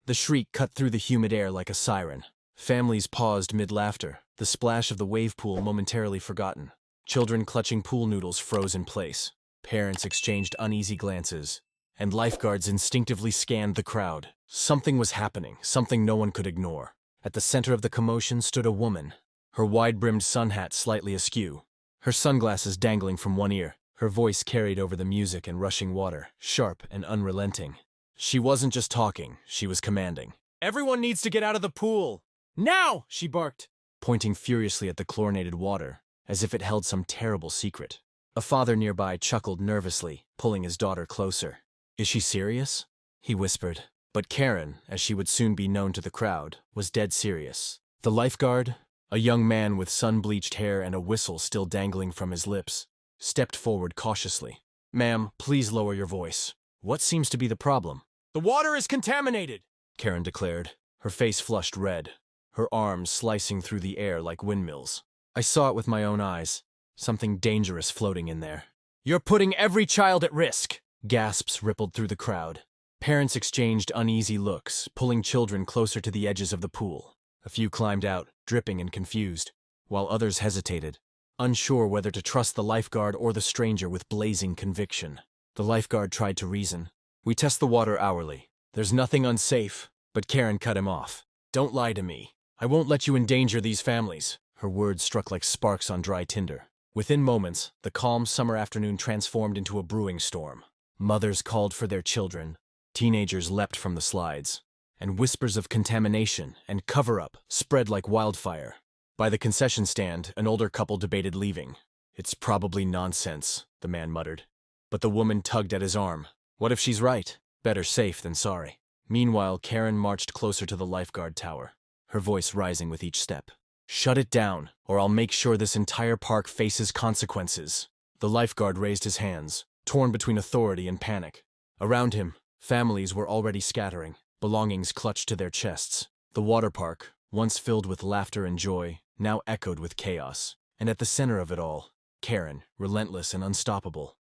The shriek cut through the humid air like a siren. Families paused mid-laughter, the splash of the wave pool momentarily forgotten. Children clutching pool noodles froze in place. Parents exchanged uneasy glances, and lifeguards instinctively scanned the crowd. Something was happening, something no one could ignore. At the center of the commotion stood a woman, her wide-brimmed sun hat slightly askew, her sunglasses dangling from one ear. Her voice carried over the music and rushing water, sharp and unrelenting. She wasn't just talking, she was commanding. "Everyone needs to get out of the pool! Now!" she barked, pointing furiously at the chlorinated water, as if it held some terrible secret. A father nearby chuckled nervously, pulling his daughter closer. "Is she serious?" he whispered. But Karen, as she would soon be known to the crowd, was dead serious. The lifeguard, a young man with sun-bleached hair and a whistle still dangling from his lips, stepped forward cautiously. "Ma'am, please lower your voice. What seems to be the problem?" "The water is contaminated," Karen declared, her face flushed red, her arms slicing through the air like windmills. "I saw it with my own eyes. Something dangerous floating in there." "You're putting every child at risk!" Gasps rippled through the crowd. Parents exchanged uneasy looks, pulling children closer to the edges of the pool. A few climbed out, dripping and confused, while others hesitated, unsure whether to trust the lifeguard or the stranger with blazing conviction. The lifeguard tried to reason. "We test the water hourly. There's nothing unsafe." But Karen cut him off. "Don't lie to me. I won't let you endanger these families." Her words struck like sparks on dry tinder. Within moments, the calm summer afternoon transformed into a brewing storm. Mothers called for their children. Teenagers leapt from the slides, and whispers of contamination and cover-up spread like wildfire. By the concession stand, an older couple debated leaving. "It's probably nonsense," the man muttered. But the woman tugged at his arm. "What if she's right? Better safe than sorry." Meanwhile, Karen marched closer to the lifeguard tower, her voice rising with each step. "Shut it down, or I'll make sure this entire park faces consequences." The lifeguard raised his hands, torn between authority and panic. Around him, families were already scattering, belongings clutched to their chests. The water park, once filled with laughter and joy, now echoed with chaos. And at the center of it all, Karen, relentless and unstoppable.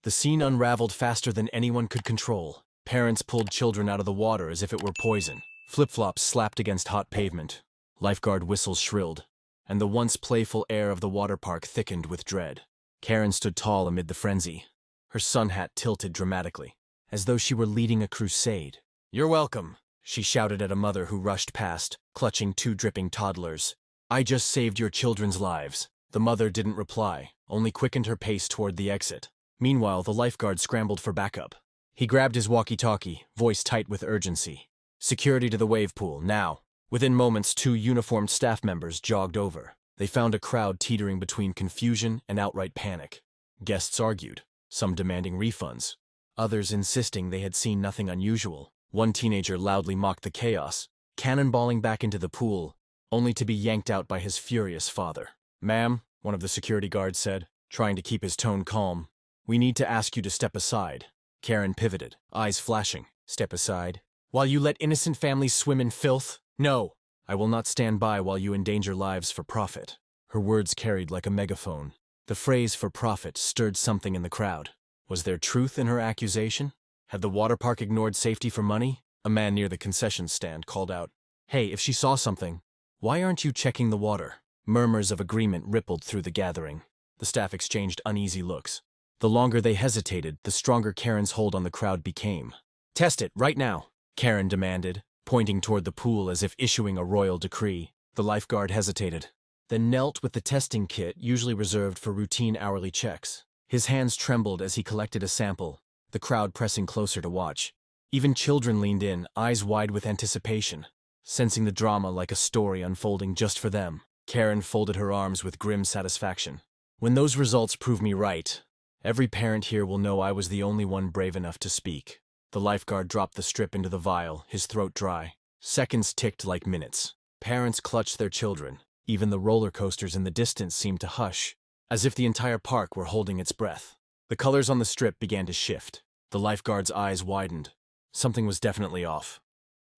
The scene unraveled faster than anyone could control. Parents pulled children out of the water as if it were poison. Flip-flops slapped against hot pavement. Lifeguard whistles shrilled, and the once playful air of the water park thickened with dread. Karen stood tall amid the frenzy, her sun hat tilted dramatically, as though she were leading a crusade. "You're welcome," she shouted at a mother who rushed past, clutching two dripping toddlers. "I just saved your children's lives." The mother didn't reply, only quickened her pace toward the exit. Meanwhile, the lifeguard scrambled for backup. He grabbed his walkie-talkie, voice tight with urgency. "Security to the wave pool, now." Within moments, two uniformed staff members jogged over. They found a crowd teetering between confusion and outright panic. Guests argued, some demanding refunds, others insisting they had seen nothing unusual. One teenager loudly mocked the chaos, cannonballing back into the pool, only to be yanked out by his furious father. "Ma'am," one of the security guards said, trying to keep his tone calm, "we need to ask you to step aside." Karen pivoted, eyes flashing. "Step aside? While you let innocent families swim in filth? No! I will not stand by while you endanger lives for profit." Her words carried like a megaphone. The phrase "for profit" stirred something in the crowd. Was there truth in her accusation? Had the water park ignored safety for money? A man near the concession stand called out, "Hey, if she saw something, why aren't you checking the water?" Murmurs of agreement rippled through the gathering. The staff exchanged uneasy looks. The longer they hesitated, the stronger Karen's hold on the crowd became. "Test it, right now," Karen demanded, pointing toward the pool as if issuing a royal decree. The lifeguard hesitated, then knelt with the testing kit usually reserved for routine hourly checks. His hands trembled as he collected a sample, the crowd pressing closer to watch. Even children leaned in, eyes wide with anticipation, sensing the drama like a story unfolding just for them. Karen folded her arms with grim satisfaction. "When those results prove me right, every parent here will know I was the only one brave enough to speak." The lifeguard dropped the strip into the vial, his throat dry. Seconds ticked like minutes. Parents clutched their children. Even the roller coasters in the distance seemed to hush, as if the entire park were holding its breath. The colors on the strip began to shift. The lifeguard's eyes widened. Something was definitely off.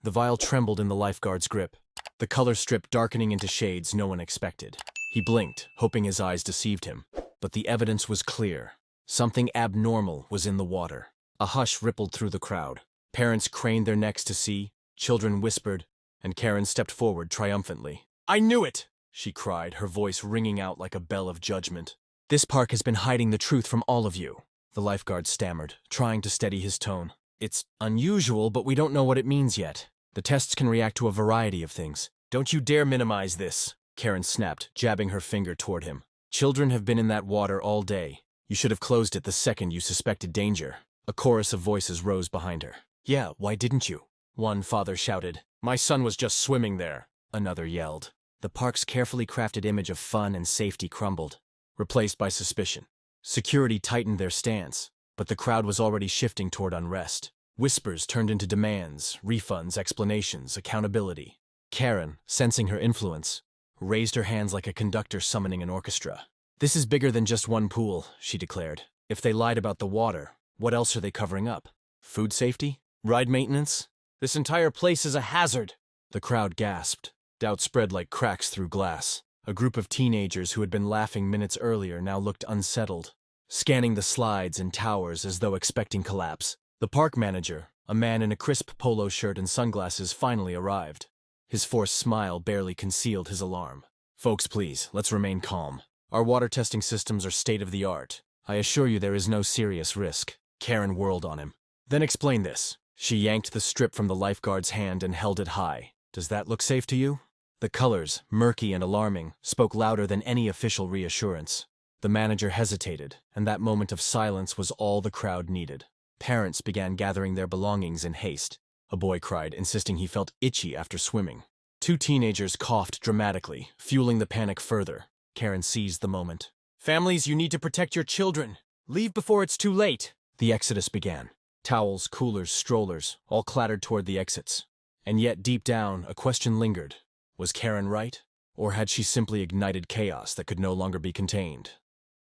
The vial trembled in the lifeguard's grip, the color strip darkening into shades no one expected. He blinked, hoping his eyes deceived him. But the evidence was clear. Something abnormal was in the water. A hush rippled through the crowd. Parents craned their necks to see, Children whispered, and Karen stepped forward triumphantly. "I knew it!" she cried, her voice ringing out like a bell of judgment. "This park has been hiding the truth from all of you," the lifeguard stammered, trying to steady his tone. "It's unusual, but we don't know what it means yet. The tests can react to a variety of things. Don't you dare minimize this," Karen snapped, jabbing her finger toward him. "Children have been in that water all day. You should have closed it the second you suspected danger." A chorus of voices rose behind her. "Yeah, why didn't you?" One father shouted. "My son was just swimming there," another yelled. The park's carefully crafted image of fun and safety crumbled, replaced by suspicion. Security tightened their stance, but the crowd was already shifting toward unrest. Whispers turned into demands, refunds, explanations, accountability. Karen, sensing her influence, raised her hands like a conductor summoning an orchestra. "This is bigger than just one pool," she declared. "If they lied about the water, what else are they covering up? Food safety? Ride maintenance? This entire place is a hazard!" The crowd gasped. Doubt spread like cracks through glass. A group of teenagers who had been laughing minutes earlier now looked unsettled, scanning the slides and towers as though expecting collapse. The park manager, a man in a crisp polo shirt and sunglasses, finally arrived. His forced smile barely concealed his alarm. "Folks, please, let's remain calm. Our water testing systems are state-of-the-art. I assure you there is no serious risk." Karen whirled on him. "Then explain this." She yanked the strip from the lifeguard's hand and held it high. "Does that look safe to you?" The colors, murky and alarming, spoke louder than any official reassurance. The manager hesitated, and that moment of silence was all the crowd needed. Parents began gathering their belongings in haste. A boy cried, insisting he felt itchy after swimming. Two teenagers coughed dramatically, fueling the panic further. Karen seized the moment. "Families, you need to protect your children. Leave before it's too late." The exodus began. Towels, coolers, strollers, all clattered toward the exits. And yet, deep down, a question lingered. Was Karen right? Or had she simply ignited chaos that could no longer be contained?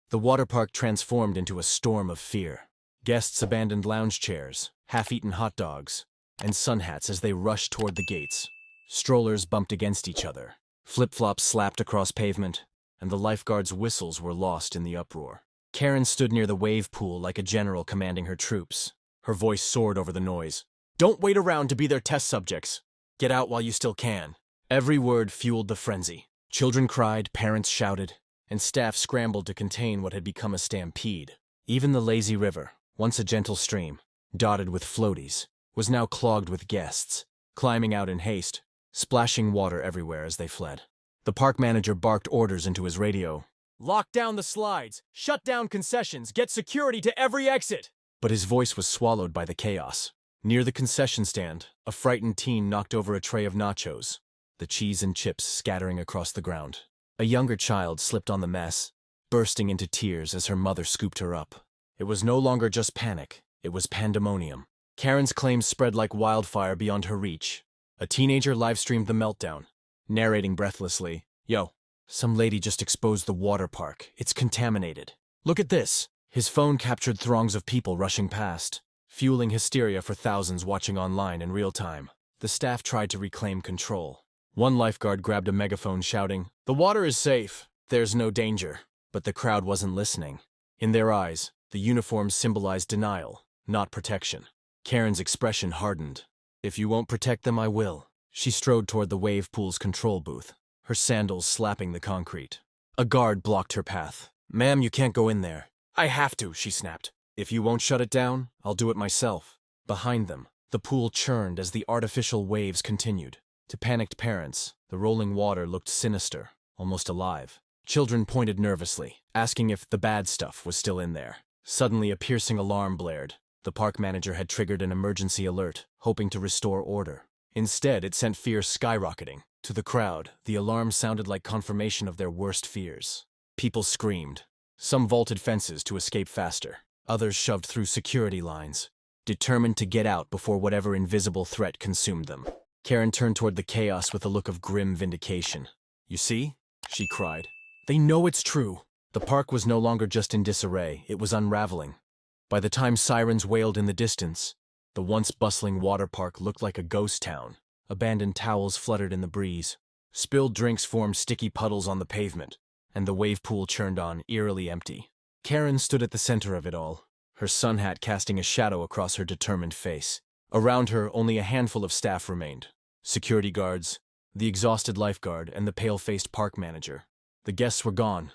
The water park transformed into a storm of fear. Guests abandoned lounge chairs, half-eaten hot dogs, and sun hats as they rushed toward the gates. Strollers bumped against each other. Flip-flops slapped across pavement, and the lifeguards' whistles were lost in the uproar. Karen stood near the wave pool like a general commanding her troops. Her voice soared over the noise. "Don't wait around to be their test subjects. Get out while you still can." Every word fueled the frenzy. Children cried, parents shouted, and staff scrambled to contain what had become a stampede. Even the lazy river, once a gentle stream, dotted with floaties, was now clogged with guests, climbing out in haste, splashing water everywhere as they fled. The park manager barked orders into his radio. "Lock down the slides! Shut down concessions! Get security to every exit!" But his voice was swallowed by the chaos. Near the concession stand, a frightened teen knocked over a tray of nachos, the cheese and chips scattering across the ground. A younger child slipped on the mess, bursting into tears as her mother scooped her up. It was no longer just panic, it was pandemonium. Karen's claims spread like wildfire beyond her reach. A teenager live-streamed the meltdown, narrating breathlessly, "Yo, some lady just exposed the water park. It's contaminated. Look at this." His phone captured throngs of people rushing past, fueling hysteria for thousands watching online in real time. The staff tried to reclaim control. One lifeguard grabbed a megaphone shouting, "The water is safe. There's no danger." But the crowd wasn't listening. In their eyes, the uniforms symbolized denial, not protection. Karen's expression hardened. "If you won't protect them, I will." She strode toward the wave pool's control booth, her sandals slapping the concrete. A guard blocked her path. "Ma'am, you can't go in there." "I have to," she snapped. "If you won't shut it down, I'll do it myself." Behind them, the pool churned as the artificial waves continued. To panicked parents, the rolling water looked sinister, almost alive. Children pointed nervously, asking if the bad stuff was still in there. Suddenly, a piercing alarm blared. The park manager had triggered an emergency alert, hoping to restore order. Instead, it sent fear skyrocketing. To the crowd, the alarm sounded like confirmation of their worst fears. People screamed. Some vaulted fences to escape faster. Others shoved through security lines, determined to get out before whatever invisible threat consumed them. Karen turned toward the chaos with a look of grim vindication. "You see?" she cried. "They know it's true." The park was no longer just in disarray, it was unraveling. By the time sirens wailed in the distance, the once bustling water park looked like a ghost town. Abandoned towels fluttered in the breeze. Spilled drinks formed sticky puddles on the pavement, and the wave pool churned on, eerily empty. Karen stood at the center of it all, her sun hat casting a shadow across her determined face. Around her, only a handful of staff remained. Security guards, the exhausted lifeguard, and the pale-faced park manager. The guests were gone,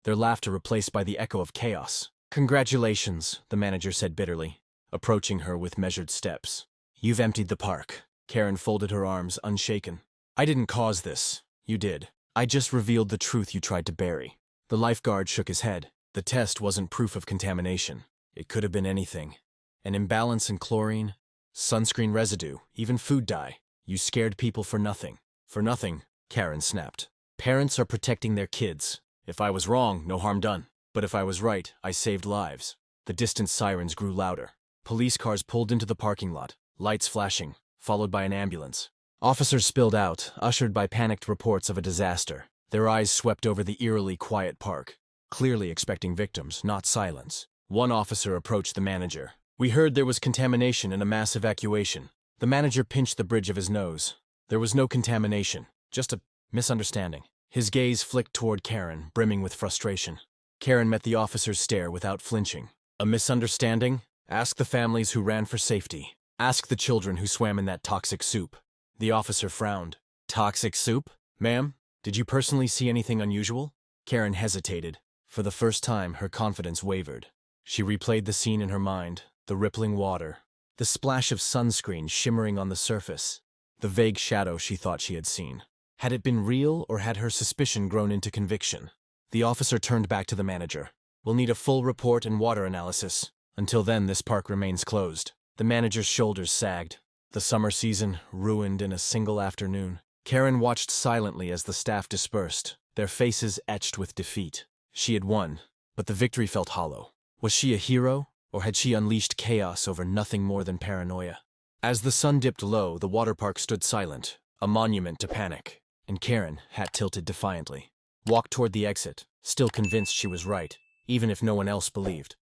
their laughter replaced by the echo of chaos. "Congratulations," the manager said bitterly, approaching her with measured steps. "You've emptied the park." Karen folded her arms, unshaken. "I didn't cause this. You did. I just revealed the truth you tried to bury." The lifeguard shook his head. The test wasn't proof of contamination. It could have been anything. An imbalance in chlorine, sunscreen residue, even food dye. You scared people for nothing. For nothing, Karen snapped. Parents are protecting their kids. If I was wrong, no harm done. But if I was right, I saved lives. The distant sirens grew louder. Police cars pulled into the parking lot, lights flashing, followed by an ambulance. Officers spilled out, ushered by panicked reports of a disaster. Their eyes swept over the eerily quiet park, clearly expecting victims, not silence. One officer approached the manager. "We heard there was contamination in a mass evacuation." The manager pinched the bridge of his nose. There was no contamination, just a misunderstanding. His gaze flicked toward Karen, brimming with frustration. Karen met the officer's stare without flinching. "A misunderstanding? Ask the families who ran for safety. Ask the children who swam in that toxic soup." The officer frowned. "Toxic soup? Ma'am, did you personally see anything unusual?" Karen hesitated. For the first time, her confidence wavered. She replayed the scene in her mind, the rippling water, the splash of sunscreen shimmering on the surface, the vague shadow she thought she had seen. Had it been real, or had her suspicion grown into conviction? The officer turned back to the manager. "We'll need a full report and water analysis. Until then, this park remains closed." The manager's shoulders sagged. The summer season ruined in a single afternoon. Karen watched silently as the staff dispersed, their faces etched with defeat. She had won, but the victory felt hollow. Was she a hero, or had she unleashed chaos over nothing more than paranoia? As the sun dipped low, the water park stood silent, a monument to panic, and Karen, hat tilted defiantly, walked toward the exit, still convinced she was right, even if no one else believed.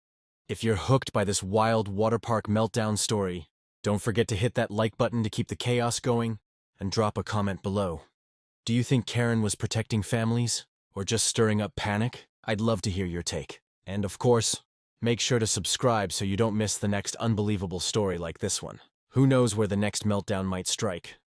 If you're hooked by this wild water park meltdown story, don't forget to hit that like button to keep the chaos going, and drop a comment below. Do you think Karen was protecting families, or just stirring up panic? I'd love to hear your take. And of course, make sure to subscribe so you don't miss the next unbelievable story like this one. Who knows where the next meltdown might strike?